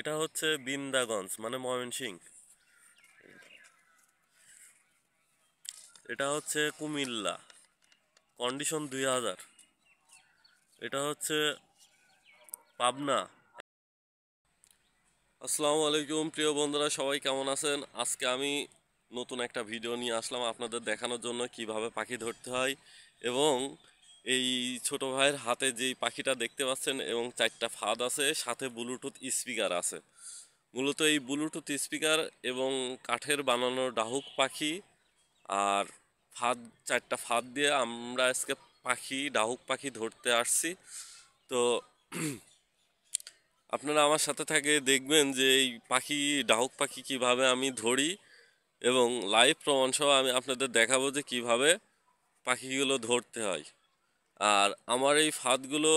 এটা হচ্ছে বিন্দাগঞ্জ মানে ময়মনসিংহ। এটা হচ্ছে কুমিল্লা, কন্ডিশন 2000। এটা হচ্ছে পাবনা। আসসালামু আলাইকুম প্রিয় বন্ধুরা, সবাই কেমন আছেন? আজকে আমি নতুন একটা ভিডিও নিয়ে আসলাম আপনাদের দেখানোর জন্য কিভাবে পাখি ধরতে হয়। এবং এই ছোট ভাইয়ের হাতে যেই পাখিটা দেখতে পাচ্ছেন এবং 4টা ফাঁদ আছে, সাথে ব্লুটুথ স্পিকার আছে। মূলত এই ব্লুটুথ স্পিকার এবং কাঠের বানানো ডাহুক পাখি আর ফাঁদ, 4টা ফাঁদ দিয়ে আমরা আজকে ডাহুক পাখি ধরতে আসছি। তো আপনারা আমার সাথে থেকে দেখবেন যে এই ডাহুক পাখি কিভাবে আমি ধরি এবং লাইভ প্রমাণ সহ আমি আপনাদের দেখাবো যে কিভাবে পাখিগুলো ধরতে হয়। আর আমার এই ফাঁদগুলো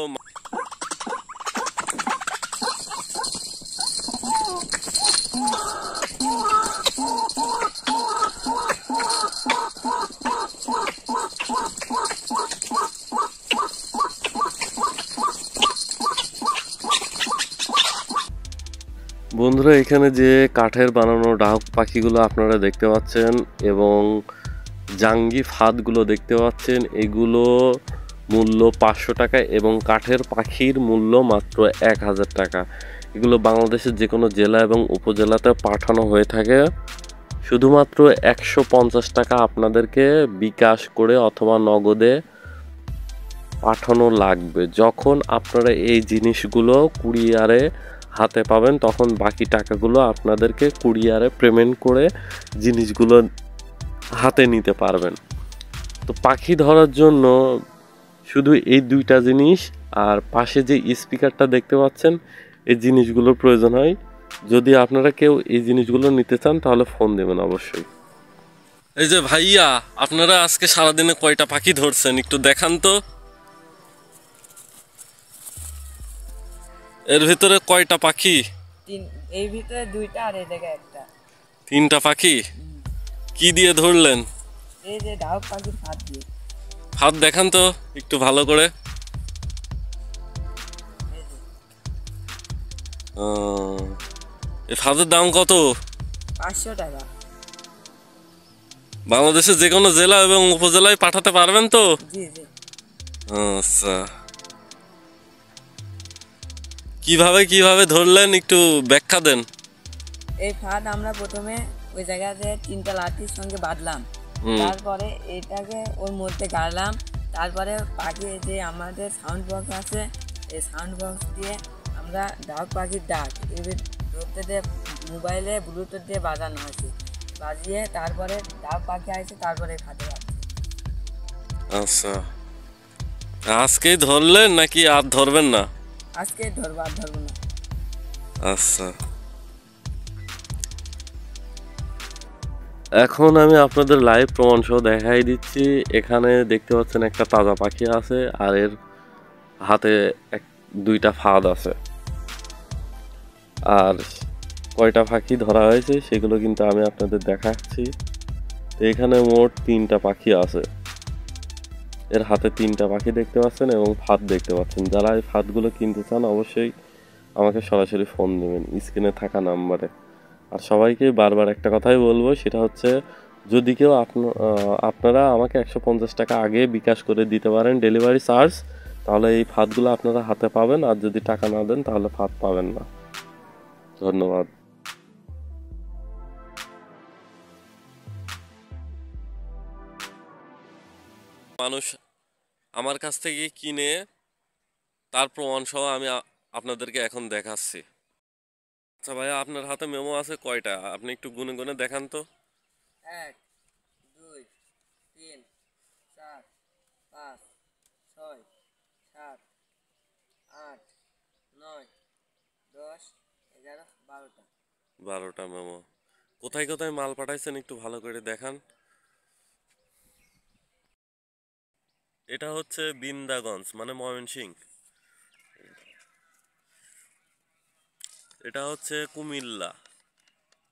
বন্ধুরা, এখানে যে কাঠের বানানো ডাহুক পাখিগুলো আপনারা দেখতে পাচ্ছেন এবং জাঙ্গি ফাঁদগুলো দেখতে পাচ্ছেন, এগুলো মূল্য 500 টাকা এবং কাঠের পাখির মূল্য মাত্র 1000 টাকা। এগুলো বাংলাদেশের যে কোনো জেলা এবং উপজেলাতে পাঠানো হয়ে থাকে। শুধুমাত্র 150 টাকা আপনাদেরকে বিকাশ করে অথবা নগদে পাঠানো লাগবে। যখন আপনারা এই জিনিসগুলো কুরিয়ারে হাতে পাবেন তখন বাকি টাকাগুলো আপনাদেরকে কুরিয়ারে পেমেন্ট করে জিনিসগুলো হাতে নিতে পারবেন। তো পাখি ধরার জন্য শুধু এই 2টা জিনিস আর পাশে যে স্পিকারটা দেখতে পাচ্ছেন, এই জিনিসগুলোর প্রয়োজন হয়। যদি আপনারা কেউ এই জিনিসগুলো নিতে চান তাহলে ফোন দেবেন অবশ্যই। এই যে ভাইয়া, আপনারা আজকে সারাদিনে কয়টা পাখি ধরছেন একটু দেখান তো। এর ভিতরে কয়টা পাখি? এই ভিতরে 2টা আর এই জায়গায় একটা। 3টা পাখি। কি দিয়ে ধরলেন? এই যে ডাহুক পাখির ফাঁদ দিয়ে। হাত দেখান তো একটু ভালো করে। এই ফাঁদের দাম কত? 500 টাকা। বাংলাদেশের যে কোনো জেলা এবং উপজেলায় পাঠাতে পারবেন তো? জি জি। আচ্ছা, কিভাবে কিভাবে ধরলেন একটু ব্যাখ্যা দেন। এই ফাঁদ আমরা প্রথমে ওই জায়গাতে 3টা লাঠির সঙ্গে বাঁধলাম, তারপরে এটাকে ওর মধ্যে গাড়লাম, তারপরে পাখি যে আমাদের সাউন্ড বক্স আছে, এই সাউন্ড বক্স দিয়ে আমরা ডাহুক পাখির ডাক এবার ধরতে দিয়ে মোবাইলে ব্লুটুথ দিয়ে বাজানো আছে, বাজিয়ে তারপরে ডাহুক পাখি আসে, তারপরে ফাঁদে বাঁধছে। আচ্ছা, আজকেই ধরলেন নাকি আর ধরবেন না? আজকে ধরবো, আর ধরবো না। আচ্ছা, এখন আমি আপনাদের লাইভ প্রমাণ সহ দেখাই দিচ্ছি। এখানে দেখতে পাচ্ছেন একটা তাজা পাখি আছে আর এর হাতে 2টা ফাঁদ আছে। আর কয়টা পাখি ধরা হয়েছে সেগুলো কিন্তু আমি আপনাদের দেখাচ্ছি। তো এখানে মোট 3টা পাখি আছে। এর হাতে 3টা পাখি দেখতে পাচ্ছেন এবং ফাঁদ দেখতে পাচ্ছেন। যারা এই ফাঁদগুলো কিনতে চান অবশ্যই আমাকে সরাসরি ফোন দেবেন স্ক্রিনে থাকা নাম্বারে। আর সবাইকে বারবার একটা কথাই বলবো, সেটা হচ্ছে যদি কেউ আপনারা আমাকে 150 টাকা আগে বিকাশ করে দিতে পারেন ডেলিভারি চার্জ, তাহলে এই ফাঁদগুলো আপনারা হাতে পাবেন। আর যদি টাকা না দেন তাহলে ফাঁদ পাবেন না। ধন্যবাদ। মানুষ আমার কাছ থেকে কিনে তার প্রমাণ সহ আমি আপনাদেরকে এখন দেখাচ্ছি। আচ্ছা ভাইয়া, আপনার হাতে মেমো আছে কয়টা? আপনি একটু গুনে গুনে দেখান তো। 1 2 3 4 5 6 7 8 9 10 11 12টা। 12টা মেমো। কোথায় কোথায় মাল পাঠাইছেন একটু ভালো করে দেখান। এটা হচ্ছে বিন্দাগঞ্জ মানে ময়মনসিংহ। এটা হচ্ছে কুমিল্লা,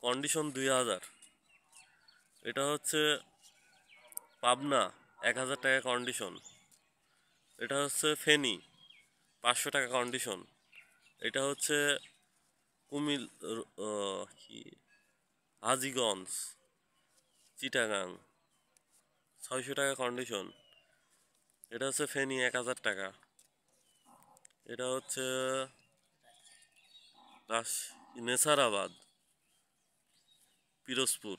কন্ডিশন 2000। এটা হচ্ছে পাবনা, 1000 টাকা কন্ডিশন। এটা হচ্ছে ফেনী, 500 টাকা কন্ডিশন। এটা হচ্ছে কুমিল কি হাজীগঞ্জ চিটাগাং 600 টাকা কন্ডিশন। এটা হচ্ছে ফেনী 1000 টাকা। এটা হচ্ছে নেসারাবাদ পিরোজপুর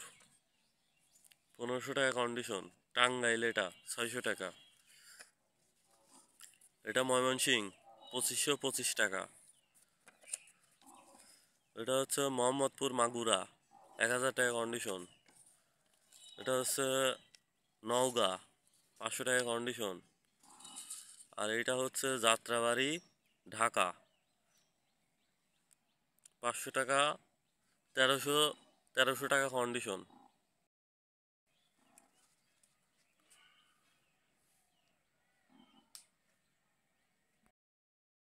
1500 টাকা কন্ডিশন। টাঙ্গাইল এটা 600 টাকা। এটা ময়মনসিংহ 2525 টাকা। এটা হচ্ছে মোহাম্মদপুর মাগুরা 1000 টাকা কন্ডিশন। এটা হচ্ছে নওগাঁ 500 টাকা কন্ডিশন। আর এটা হচ্ছে যাত্রাবাড়ি ঢাকা 500 টাকা। 1300 টাকা কন্ডিশন।